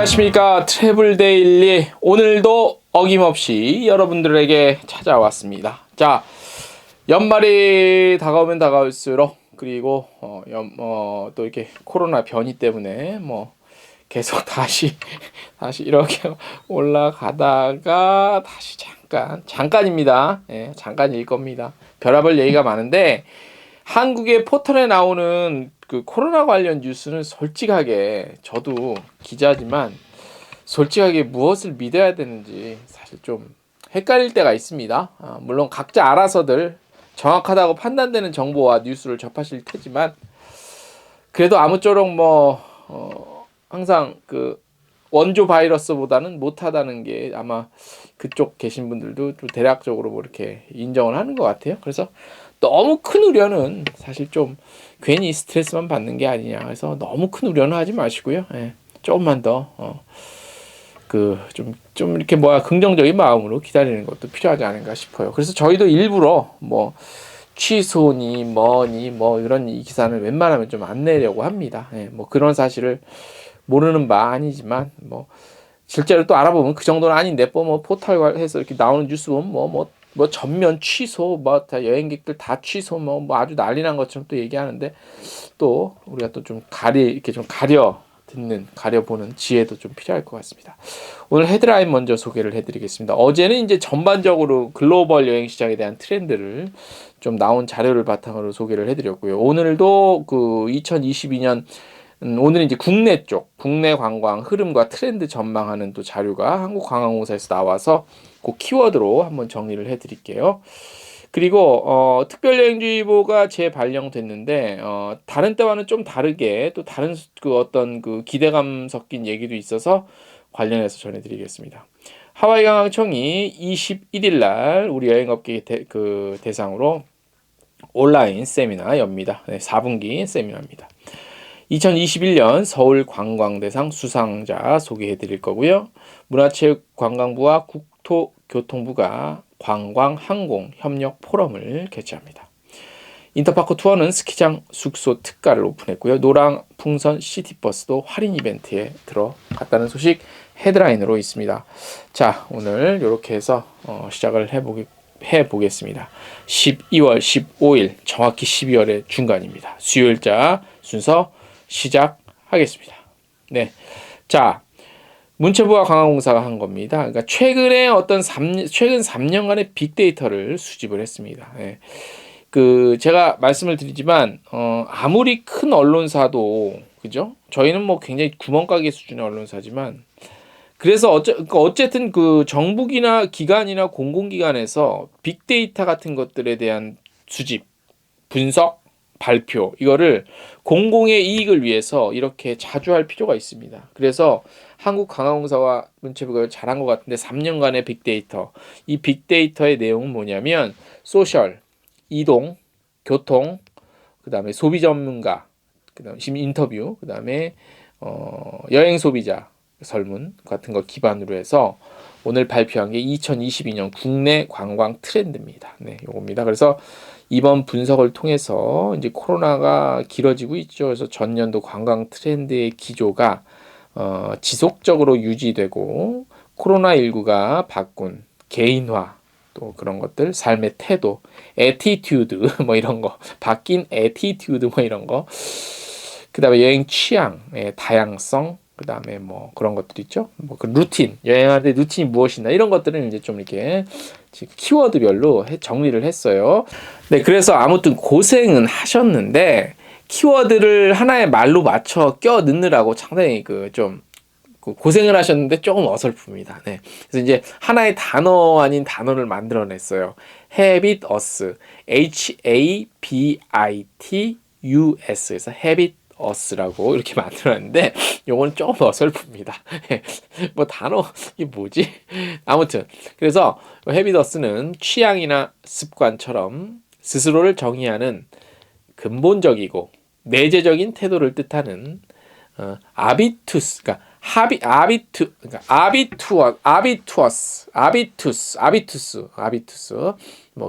안녕하십니까. 트래블 데일리 오늘도 어김없이 여러분들에게 찾아왔습니다. 자, 연말이 다가오면 다가올수록 그리고 또 이렇게 코로나 변이 때문에 계속 다시 이렇게 올라가다가 다시 잠깐입니다. 예, 잠깐일 겁니다. 별의별 얘기가 많은데 한국의 포털에 나오는 그 코로나 관련 뉴스는 솔직하게 저도 기자지만 솔직하게 무엇을 믿어야 되는지 사실 좀 헷갈릴 때가 있습니다. 물론 각자 알아서들 정확하다고 판단되는 정보와 뉴스를 접하실 테지만 그래도 아무쪼록 항상 그 원조 바이러스보다는 못하다는 게 아마 그쪽 계신 분들도 좀 대략적으로 이렇게 인정을 하는 것 같아요. 그래서 너무 큰 우려는 사실 좀 괜히 스트레스만 받는 게 아니냐. 그래서 너무 큰 우려는 하지 마시고요. 예, 조금만 더 좀 이렇게 긍정적인 마음으로 기다리는 것도 필요하지 않은가 싶어요. 그래서 저희도 일부러 취소니 이런 이 기사는 웬만하면 좀 안 내려고 합니다. 예, 그런 사실을 모르는 바 아니지만 실제로 또 알아보면 그 정도는 아닌데 포털에서 이렇게 나오는 뉴스 보면 전면 취소 다 여행객들 다 취소 아주 난리 난 것처럼 또 얘기하는데 또 우리가 또 좀 이렇게 좀 가려보는 지혜도 좀 필요할 것 같습니다. 오늘 헤드라인 먼저 소개를 해드리겠습니다. 어제는 이제 전반적으로 글로벌 여행 시장에 대한 트렌드를 좀 나온 자료를 바탕으로 소개를 해드렸고요. 오늘도 그 2022년 오늘은 이제 국내 관광 흐름과 트렌드 전망하는 또 자료가 한국관광공사에서 나와서 그 키워드로 한번 정리를 해드릴게요. 그리고 특별여행주의보가 재발령됐는데 다른 때와는 좀 다르게 또 다른 어떤 기대감 섞인 얘기도 있어서 관련해서 전해드리겠습니다. 하와이 관광청이 21일 날 우리 여행업계 대상으로 온라인 세미나 엽니다. 네, 4분기 세미나입니다. 2021년 서울관광대상 수상자 소개해드릴 거고요. 문화체육관광부와 국토교통부가 관광항공 협력 포럼을 개최합니다. 인터파크 투어는 스키장 숙소 특가를 오픈했고요. 노랑 풍선 시티버스도 할인 이벤트에 들어갔다는 소식 헤드라인으로 있습니다. 자, 오늘 이렇게 해서 시작을 해보겠습니다. 12월 15일 정확히 12월의 중간입니다. 수요일자 순서 시작하겠습니다. 네, 자, 문체부와 관광공사가 한 겁니다. 그러니까 최근 3년간의 빅데이터를 수집을 했습니다. 네. 제가 말씀을 드리지만 아무리 큰 언론사도 그죠? 저희는 굉장히 구멍가게 수준의 언론사지만 그래서 어쨌든 정부기나 기관이나 공공기관에서 빅데이터 같은 것들에 대한 수집, 분석, 발표 이거를 공공의 이익을 위해서 이렇게 자주 할 필요가 있습니다. 그래서 한국관광공사와 문체부가 잘한 것 같은데 3년간의 빅데이터, 이 빅데이터의 내용은 뭐냐면 소셜, 이동, 교통, 그 다음에 소비 전문가, 그 다음에 인터뷰, 그 다음에 여행 소비자 설문 같은 거 기반으로 해서 오늘 발표한 게 2022년 국내 관광 트렌드입니다. 네, 요겁니다. 그래서 이번 분석을 통해서 이제 코로나가 길어지고 있죠. 그래서 전년도 관광 트렌드의 기조가 지속적으로 유지되고 코로나19가 바꾼 개인화 또 그런 것들, 삶의 태도, 애티튜드 이런 거, 바뀐 애티튜드 이런 거, 그 다음에 여행 취향의 다양성, 그 다음에 그런 것들 있죠. 그 루틴, 여행할 때 루틴이 무엇이나 이런 것들은 이제 좀 이렇게 키워드별로 정리를 했어요. 네, 그래서 아무튼 고생은 하셨는데 키워드를 하나의 말로 맞춰 껴 넣느라고 상당히 좀 고생을 하셨는데 조금 어설픕니다. 네. 그래서 이제 하나의 단어 아닌 단어를 만들어냈어요. Habit us, HABITUS에서 Habit us라고 이렇게 만들었는데 요거는 조금 어설픕니다. 단어 이게 뭐지? 아무튼 그래서 Habit us는 취향이나 습관처럼 스스로를 정의하는 근본적이고 내재적인 태도를 뜻하는 아비투스, 그러니까 아비투스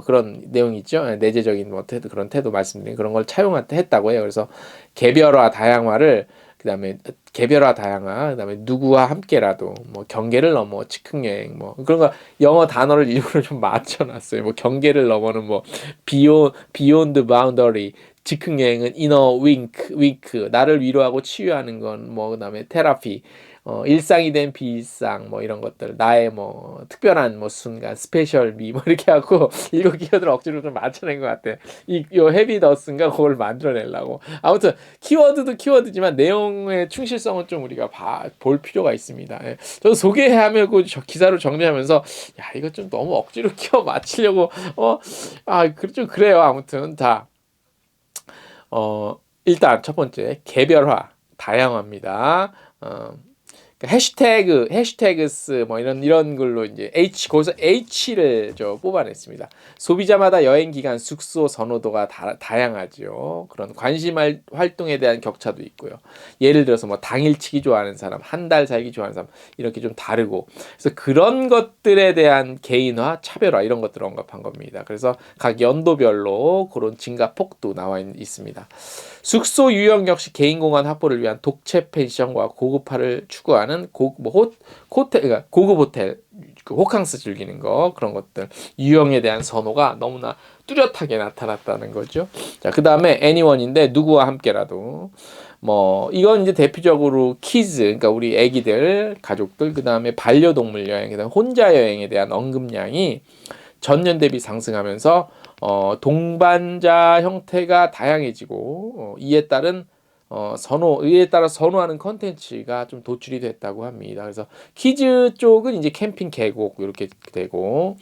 그런 내용이 있죠. 내재적인 태도, 그런 태도 말씀드린 그런 걸 차용했다고 해요. 그래서 개별화, 다양화를 그다음에 개별화 다양화, 그다음에 누구와 함께라도, 뭐 경계를 넘어 즉흥 여행, 뭐 그런 거 영어 단어를 일부러 좀 맞춰놨어요. 뭐 경계를 넘어는 뭐 beyond boundary, 즉흥 여행은 inner wink, 나를 위로하고 치유하는 건 뭐 그다음에 테라피, 일상이 된 비일상, 뭐 이런 것들, 나의 뭐 특별한 뭐 순간, 스페셜 미, 뭐 이렇게 하고 일곱 키워드를 억지로 좀 맞춰낸 것 같아. 요 헤비더스인가 그걸 만들어내려고. 아무튼 키워드도 키워드지만 내용의 충실성은 좀 우리가 볼 필요가 있습니다. 예. 저도 소개하면서 저 기사를 정리하면서 야 이거 좀 너무 억지로 키워 맞추려고 좀 그래요. 아무튼 일단 첫 번째 개별화 다양화입니다. 해시태그스 뭐 이런 걸로 이제 거기서 H를 뽑아냈습니다. 소비자마다 여행 기간, 숙소 선호도가 다양하죠. 그런 관심 활동에 대한 격차도 있고요. 예를 들어서 뭐 당일치기 좋아하는 사람, 한 달 살기 좋아하는 사람 이렇게 좀 다르고, 그래서 그런 것들에 대한 개인화, 차별화 이런 것들을 언급한 겁니다. 그래서 각 연도별로 그런 증가 폭도 나와 있습니다. 숙소 유형 역시 개인 공간 확보를 위한 독채 펜션과 고급화를 추구하는 그러니까 고급 호텔, 호캉스 즐기는 거, 그런 것들 유형에 대한 선호가 너무나 뚜렷하게 나타났다는 거죠. 자, 그 다음에 애니원인데 누구와 함께라도, 뭐 이건 이제 대표적으로 키즈, 그러니까 우리 애기들, 가족들, 그 다음에 반려동물 여행, 그다음에 혼자 여행에 대한 언급량이 전년 대비 상승하면서 동반자 형태가 다양해지고, 이에 따라 선호하는 컨텐츠가 좀 도출이 됐다고 합니다. 그래서 키즈 쪽은 이제 캠핑 계곡 이렇게 되고,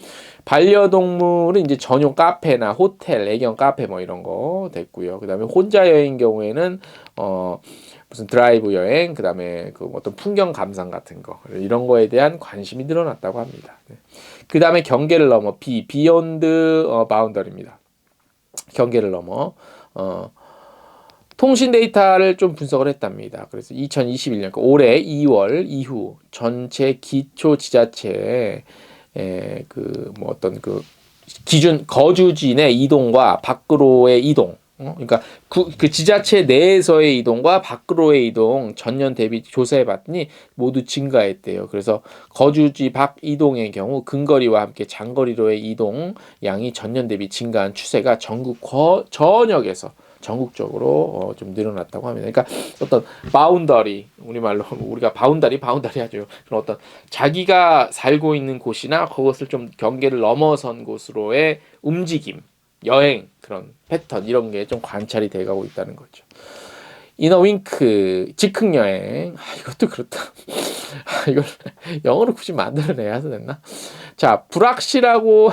반려동물은 이제 전용 카페나 호텔, 애견 카페 뭐 이런 거 됐고요. 그다음에 혼자 여행 경우에는 무슨 드라이브 여행, 그다음에 그 어떤 풍경 감상 같은 거, 이런 거에 대한 관심이 늘어났다고 합니다. 네. 그다음에 경계를 넘어 비욘드 바운더리입니다. 경계를 넘어 통신 데이터를 좀 분석을 했답니다. 그래서 2021년, 그러니까 올해 2월 이후 전체 기초 지자체의 기준 거주지의 이동과 밖으로의 이동, 그러니까 그 지자체 내에서의 이동과 밖으로의 이동 전년 대비 조사해봤더니 모두 증가했대요. 그래서 거주지 밖 이동의 경우 근거리와 함께 장거리로의 이동 양이 전년 대비 증가한 추세가 전국 전역에서 전국적으로 좀 늘어났다고 합니다. 그러니까 어떤 바운더리, 우리말로 우리가 바운더리 하죠. 그런 어떤 자기가 살고 있는 곳이나 그것을 좀 경계를 넘어선 곳으로의 움직임, 여행, 그런 패턴 이런 게 좀 관찰이 돼가고 있다는 거죠. 이너윙크 즉흥 여행, 이것도 그렇다. 이걸 영어로 굳이 만들어내야 됐나? 자, 불확실하고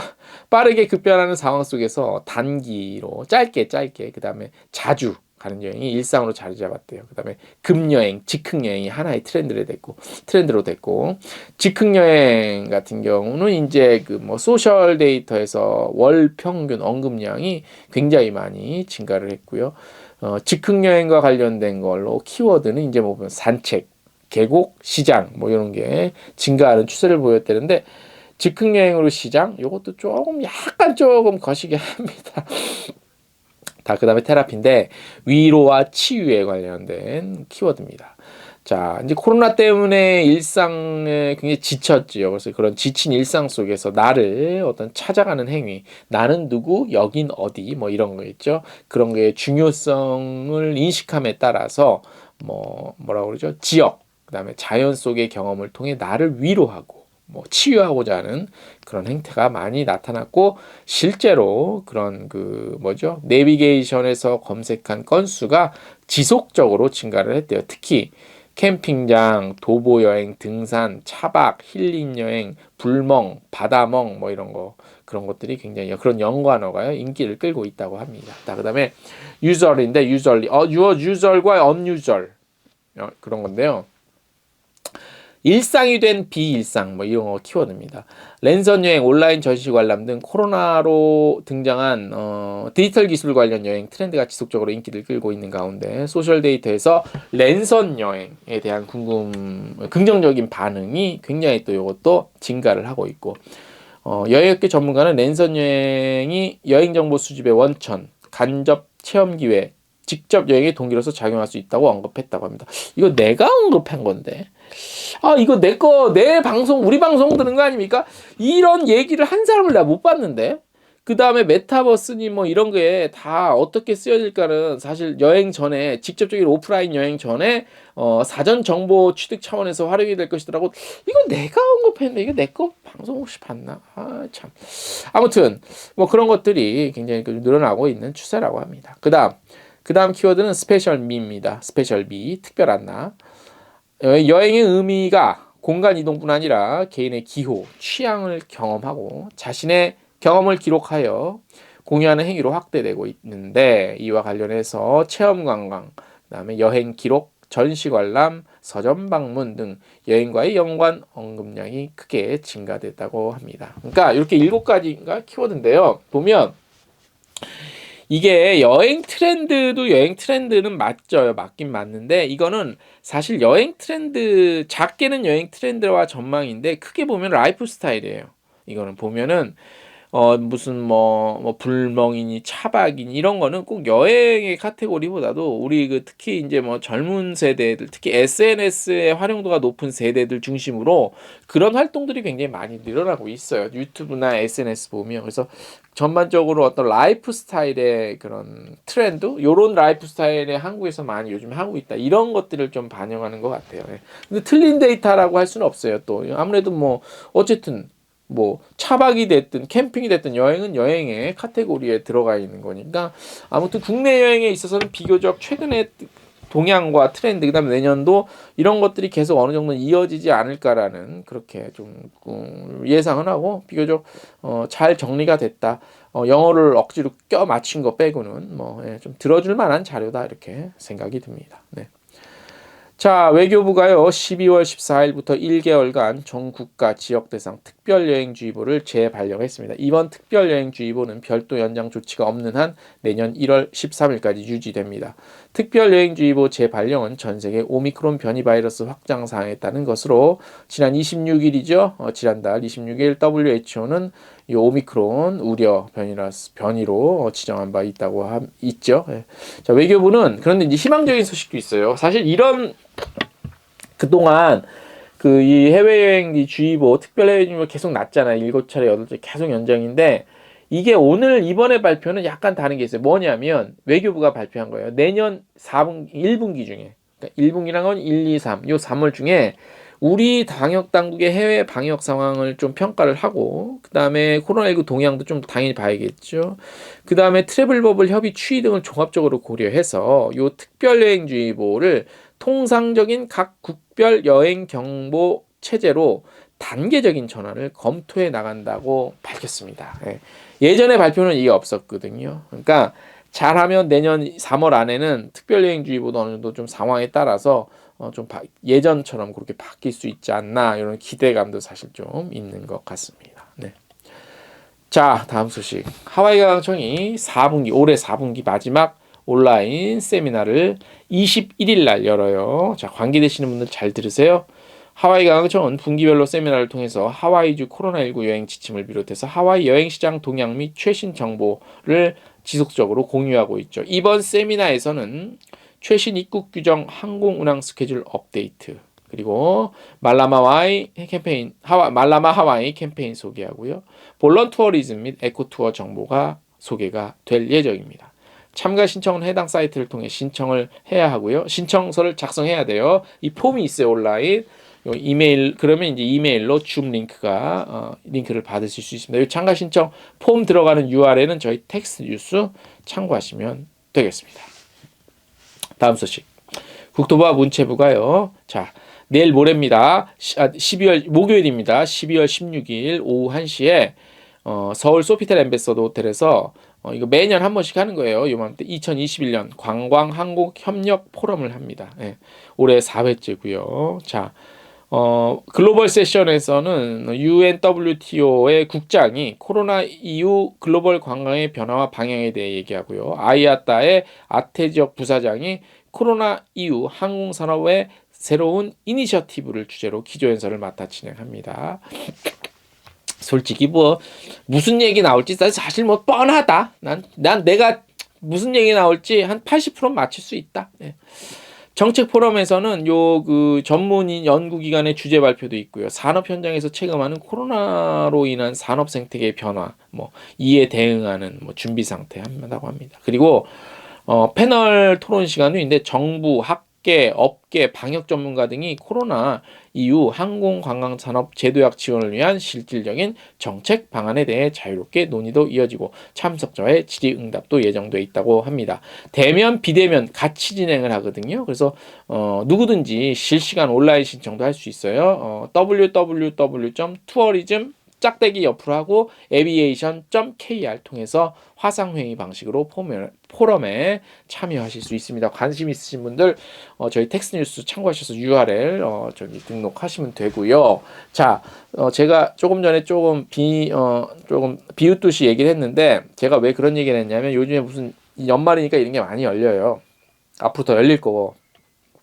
빠르게 급변하는 상황 속에서 단기로 짧게 그 다음에 자주 가는 여행이 일상으로 자리 잡았대요. 그 다음에 급여행, 즉흥 여행이 하나의 트렌드로 됐고, 즉흥 여행 같은 경우는 이제 그 뭐 소셜 데이터에서 월 평균 언급량이 굉장히 많이 증가를 했고요. 즉흥 여행과 관련된 걸로 키워드는 이제 뭐 산책, 계곡, 시장 뭐 이런 게 증가하는 추세를 보였다는데, 즉흥 여행으로 시장, 이것도 약간 조금 거시기 합니다. 그 다음에 테라피인데 위로와 치유에 관련된 키워드입니다. 자, 이제 코로나 때문에 일상에 굉장히 지쳤지요. 그래서 그런 지친 일상 속에서 나를 어떤 찾아가는 행위, 나는 누구, 여긴 어디, 뭐 이런 거 있죠. 그런 게 중요성을 인식함에 따라서 뭐라고 그러죠? 지역, 그다음에 자연 속의 경험을 통해 나를 위로하고 뭐 치유하고자 하는 그런 행태가 많이 나타났고, 실제로 그런 내비게이션에서 검색한 건수가 지속적으로 증가를 했대요. 특히 캠핑장, 도보 여행, 등산, 차박, 힐링 여행, 불멍, 바다멍 뭐 이런 거, 그런 것들이 굉장히 그런 연관어가요 인기를 끌고 있다고 합니다. 그다음에 유저인데 유저과 언유저 그런 건데요. 일상이 된 비일상 뭐 이런 거 키워드입니다. 랜선 여행, 온라인 전시 관람 등 코로나로 등장한 디지털 기술 관련 여행 트렌드가 지속적으로 인기를 끌고 있는 가운데, 소셜 데이터에서 랜선 여행에 대한 긍정적인 반응이 굉장히 또 이것도 증가를 하고 있고, 여행업계 전문가는 랜선 여행이 여행 정보 수집의 원천, 간접 체험 기회, 직접 여행의 동기로서 작용할 수 있다고 언급했다고 합니다. 이거 내가 언급한 건데. 아, 이거 내 방송, 우리 방송 들은 거 아닙니까? 이런 얘기를 한 사람을 내가 못 봤는데? 그 다음에 메타버스니 뭐 이런 게 다 어떻게 쓰여질까는 사실 여행 전에, 직접적인 오프라인 여행 전에, 사전 정보 취득 차원에서 활용이 될 것이더라고. 이거 내가 언급했는데, 이거 내 거 방송 혹시 봤나? 아, 참. 아무튼, 뭐 그런 것들이 굉장히 늘어나고 있는 추세라고 합니다. 그 다음 키워드는 스페셜 미입니다. 스페셜 미, 특별한 나. 여행의 의미가 공간 이동뿐 아니라 개인의 기호, 취향을 경험하고 자신의 경험을 기록하여 공유하는 행위로 확대되고 있는데, 이와 관련해서 체험 관광, 그다음에 여행 기록, 전시 관람, 서점 방문 등 여행과의 연관 언급량이 크게 증가됐다고 합니다. 그러니까 이렇게 7가지인가 키워드인데요. 보면 이게 여행 트렌드도 여행 트렌드는 맞죠. 맞긴 맞는데, 이거는 사실 여행 트렌드, 작게는 여행 트렌드와 전망인데 크게 보면 라이프 스타일이에요. 이거는 보면은 무슨 뭐 불멍이니 차박이니 이런 거는 꼭 여행의 카테고리보다도 우리 특히 이제 뭐 젊은 세대들, 특히 SNS의 활용도가 높은 세대들 중심으로 그런 활동들이 굉장히 많이 늘어나고 있어요. 유튜브나 SNS 보면. 그래서 전반적으로 어떤 라이프 스타일의 그런 트렌드, 요런 라이프 스타일의 한국에서 많이 요즘 하고 있다. 이런 것들을 좀 반영하는 것 같아요. 근데 틀린 데이터라고 할 수는 없어요. 또 아무래도 뭐 어쨌든 뭐 차박이 됐든 캠핑이 됐든 여행은 여행의 카테고리에 들어가 있는 거니까, 아무튼 국내 여행에 있어서는 비교적 최근에 동향과 트렌드, 그다음에 내년도 이런 것들이 계속 어느 정도 이어지지 않을까라는 그렇게 좀 예상은 하고, 비교적 잘 정리가 됐다. 영어를 억지로 껴 맞춘 거 빼고는 좀 들어줄 만한 자료다, 이렇게 생각이 듭니다. 네. 자, 외교부가요, 12월 14일부터 1개월간 전국가 지역 대상 특별여행주의보를 재발령했습니다. 이번 특별여행주의보는 별도 연장 조치가 없는 한 내년 1월 13일까지 유지됩니다. 특별여행주의보 재발령은 전 세계 오미크론 변이 바이러스 확장 사항에 따른 것으로, 지난 26일이죠. 지난달 26일 WHO는 이 오미크론 우려 변이로 지정한 바 있죠. 예. 자, 외교부는 그런데 이제 희망적인 소식도 있어요. 사실 이런 그동안 이 해외여행 주의보, 특별해외주의보 계속 났잖아요. 7차례, 8차례 계속 연장인데, 이게 오늘 이번에 발표는 약간 다른 게 있어요. 뭐냐면 외교부가 발표한 거예요. 내년 4분기, 1분기 중에, 그러니까 1분기란 건 1, 2, 3, 요 3월 중에 우리 방역 당국의 해외 방역 상황을 좀 평가를 하고, 그 다음에 코로나19 동향도 좀 당연히 봐야겠죠. 그 다음에 트래블 버블 협의 추이 등을 종합적으로 고려해서 요 특별여행주의보를 통상적인 각 국별 여행 경보 체제로 단계적인 전환을 검토해 나간다고 밝혔습니다. 예전에 발표는 이게 없었거든요. 그러니까 잘하면 내년 3월 안에는 특별여행주의보도 어느 정도 좀 상황에 따라서 좀 예전처럼 그렇게 바뀔 수 있지 않나, 이런 기대감도 사실 좀 있는 것 같습니다. 네. 자, 다음 소식. 하와이 관광청이 올해 4분기 마지막 온라인 세미나를 21일 날 열어요. 자, 관계되시는 분들 잘 들으세요. 하와이 관광청은 분기별로 세미나를 통해서 하와이주 코로나19 여행 지침을 비롯해서 하와이 여행시장 동향 및 최신 정보를 지속적으로 공유하고 있죠. 이번 세미나에서는 최신 입국 규정, 항공 운항 스케줄 업데이트, 그리고 말라마 하와이 캠페인 소개하고요. 볼런 투어리즘 및 에코 투어 정보가 소개가 될 예정입니다. 참가 신청은 해당 사이트를 통해 신청을 해야 하고요. 신청서를 작성해야 돼요. 이 폼이 있어요, 온라인. 이메일, 그러면 이제 이메일로 줌 링크를 받으실 수 있습니다. 이 참가 신청 폼 들어가는 URL은 저희 텍스트 뉴스 참고하시면 되겠습니다. 다음 소식. 국토부와 문체부가요. 자, 내일 모레입니다. 목요일입니다. 12월 16일 오후 1시에 서울 소피텔 엠베서더 호텔에서 이거 매년 한 번씩 하는 거예요. 요맘때 2021년 관광 항공 협력 포럼을 합니다. 올해 4회째고요. 자, 글로벌 세션에서는 UNWTO의 국장이 코로나 이후 글로벌 관광의 변화와 방향에 대해 얘기하고요. 아이아따의 아태지역 부사장이 코로나 이후 항공산업의 새로운 이니셔티브를 주제로 기조연설을 맡아 진행합니다. 솔직히 무슨 얘기 나올지 사실 뻔하다. 난 내가 무슨 얘기 나올지 한 80%는 맞힐 수 있다. 예. 정책 포럼에서는 요 그 전문인 연구기관의 주제 발표도 있고요. 산업 현장에서 체감하는 코로나로 인한 산업 생태계의 변화, 뭐 이에 대응하는 뭐 준비 상태 한다고 합니다. 그리고 패널 토론 시간도 있는데 정부, 학계, 업계, 방역 전문가 등이 코로나 이후 항공관광산업 제도약 지원을 위한 실질적인 정책 방안에 대해 자유롭게 논의도 이어지고 참석자의 질의응답도 예정돼 있다고 합니다. 대면, 비대면 같이 진행을 하거든요. 그래서 누구든지 실시간 온라인 신청도 할 수 있어요. www.tourism 짝대기 옆으로 하고 aviation.kr 통해서 화상회의 방식으로 포럼에 참여하실 수 있습니다. 관심 있으신 분들 저희 텍스뉴스 참고하셔서 URL 저기 등록하시면 되고요. 자, 제가 조금 전에 조금 비웃듯이 얘기를 했는데 제가 왜 그런 얘기를 했냐면 요즘에 무슨 연말이니까 이런 게 많이 열려요. 앞으로 더 열릴 거고.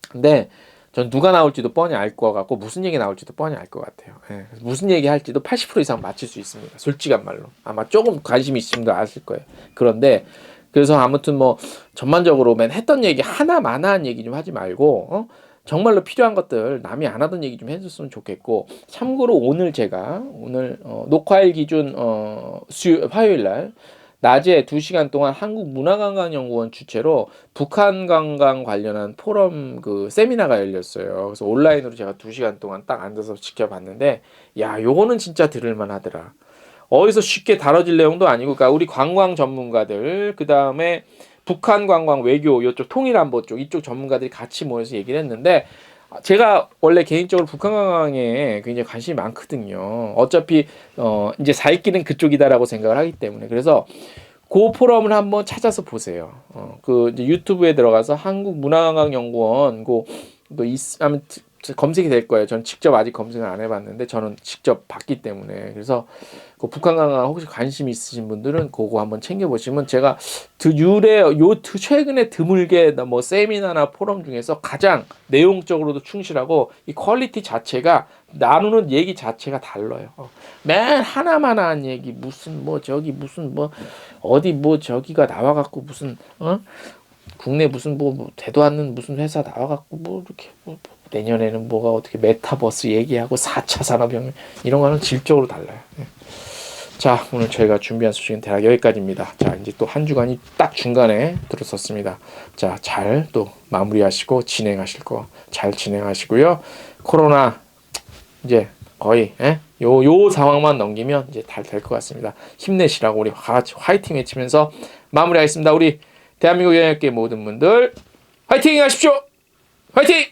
근데 전 누가 나올지도 뻔히 알 것 같고 무슨 얘기 나올지도 뻔히 알 것 같아요. 예, 무슨 얘기 할지도 80% 이상 맞힐 수 있습니다. 솔직한 말로. 아마 조금 관심 있으신 분들 아실 거예요. 그런데 그래서 아무튼 뭐 전반적으로 맨 했던 얘기 하나만한 얘기 좀 하지 말고 정말로 필요한 것들 남이 안 하던 얘기 좀 해줬으면 좋겠고 참고로 오늘 제가 녹화일 기준 화요일 날 낮에 2시간 동안 한국문화관광연구원 주최로 북한 관광 관련한 포럼 그 세미나가 열렸어요. 그래서 온라인으로 제가 2시간 동안 딱 앉아서 지켜봤는데 야, 요거는 진짜 들을만 하더라. 어디서 쉽게 다뤄질 내용도 아니고 그러니까 우리 관광 전문가들 그다음에 북한 관광 외교 이쪽 통일안보 쪽 이쪽 전문가들이 같이 모여서 얘기를 했는데 제가 원래 개인적으로 북한 관광에 굉장히 관심이 많거든요. 어차피 이제 살길은 그쪽이다라고 생각을 하기 때문에 그래서 그 포럼을 한번 찾아서 보세요. 그 이제 유튜브에 들어가서 한국문화관광연구원 하면 검색이 될 거예요. 저는 직접 아직 검색을 안 해봤는데 저는 직접 봤기 때문에 그래서 그 북한 관광 혹시 관심 있으신 분들은 그거 한번 챙겨보시면 제가 최근에 드물게 뭐 세미나나 포럼 중에서 가장 내용적으로도 충실하고 이 퀄리티 자체가 나누는 얘기 자체가 달라요. 맨 하나만한 얘기 무슨 뭐 저기 무슨 뭐 어디 뭐 저기가 나와갖고 무슨 국내 무슨 뭐 되도 않는 무슨 회사 나와갖고 뭐 이렇게 내년에는 뭐가 어떻게 메타버스 얘기하고 4차 산업혁명 이런 거는 질적으로 달라요. 자, 오늘 저희가 준비한 소식은 대략 여기까지입니다. 자, 이제 또 한 주간이 딱 중간에 들어섰습니다. 자, 잘 또 마무리하시고 진행하실 거 잘 진행하시고요. 코로나 이제 거의 요 상황만 넘기면 이제 다 될 것 같습니다. 힘내시라고 우리 같이 화이팅 외치면서 마무리하겠습니다. 우리 대한민국 여행업계 모든 분들 화이팅 하십시오. 화이팅!